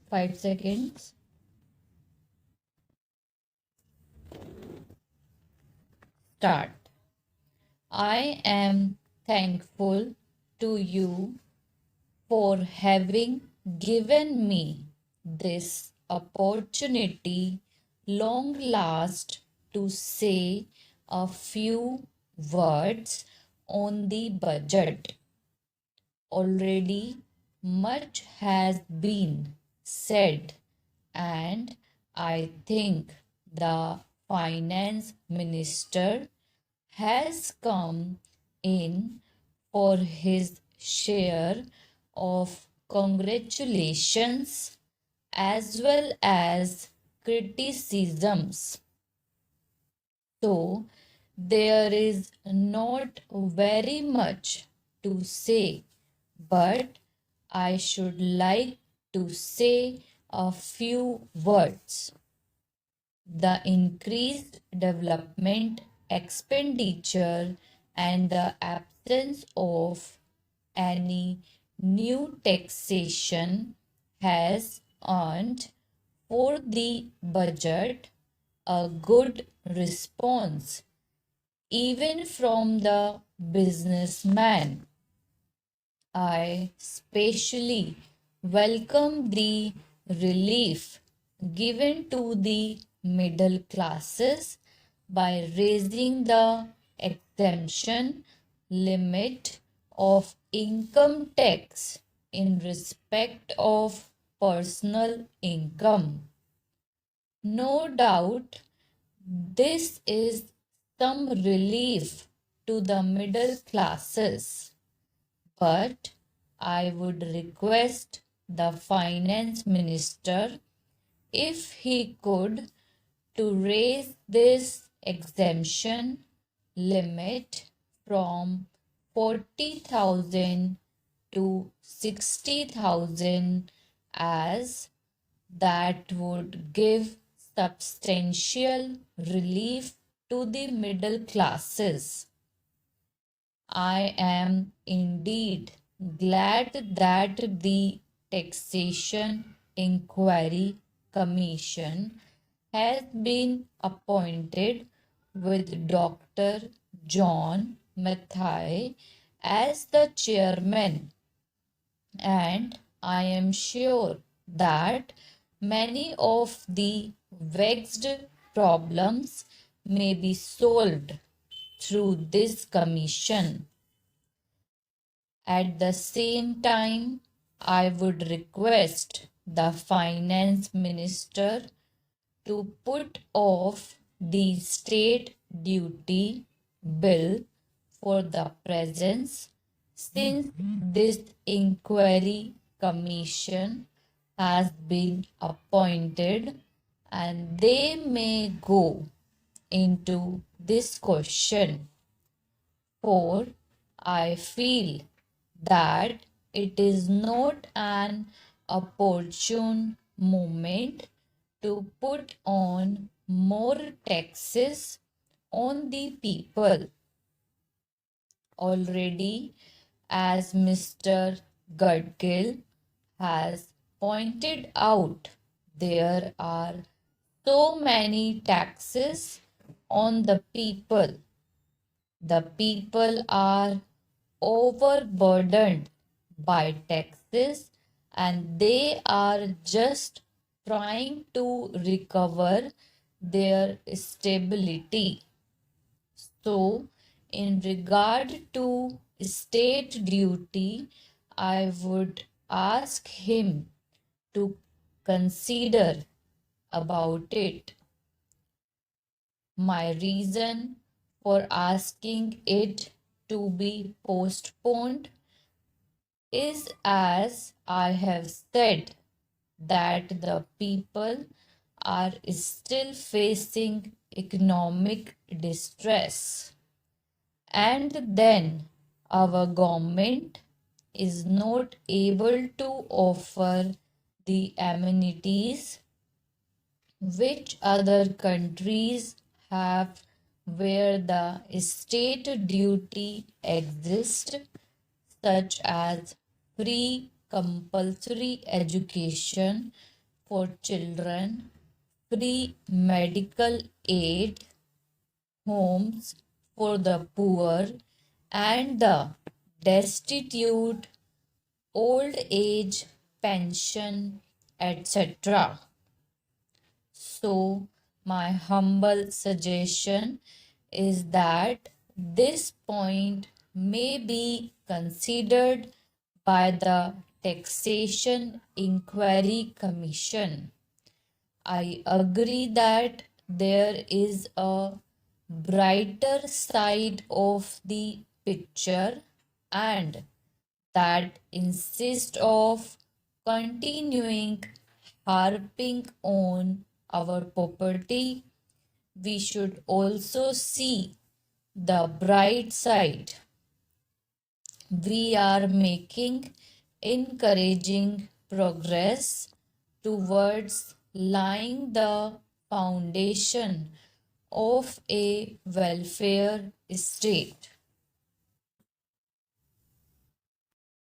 5 seconds. Start. I am thankful to you for having given me this opportunity long last to say a few words on the budget. Already much has been said, and I think the finance minister has come in for his share of congratulations as well as criticisms. So, there is not very much to say, but I should like to say a few words. The increased development expenditure and the absence of any new taxation has earned for the budget a good response, even from the businessman. I specially welcome the relief given to the middle classes by raising the exemption limit of income tax in respect of personal income. No doubt, this is some relief to the middle classes, but I would request the finance minister, if he could, to raise this exemption limit from 40,000 to 60,000, as that would give substantial relief to the middle classes. I am indeed glad that the Taxation Inquiry Commission has been appointed with Dr. John Mathai as the chairman, and I am sure that many of the vexed problems may be solved through this commission. At the same time, I would request the finance minister to put off the state duty bill for the present, since this inquiry commission has been appointed and they may go into this question. For I feel that it is not an opportune moment to put on more taxes on the people. Already, as Mr. Gadgil has pointed out, there are so many taxes on the people. The people are overburdened by taxes and they are just trying to recover their stability. So, in regard to state duty, I would ask him to consider about it. My reason for asking it to be postponed is, as I have said, that the people are still facing economic distress, and then our government is not able to offer the amenities which other countries have, where the state duty exists, such as free compulsory education for children, free medical aid, homes for the poor and the destitute, old age pension, etc. So, my humble suggestion is that this point may be considered by the Taxation Inquiry Commission. I agree that there is a brighter side of the picture and that insist of continuing harping on our property, we should also see the bright side. We are making encouraging progress towards laying the foundation of a welfare state.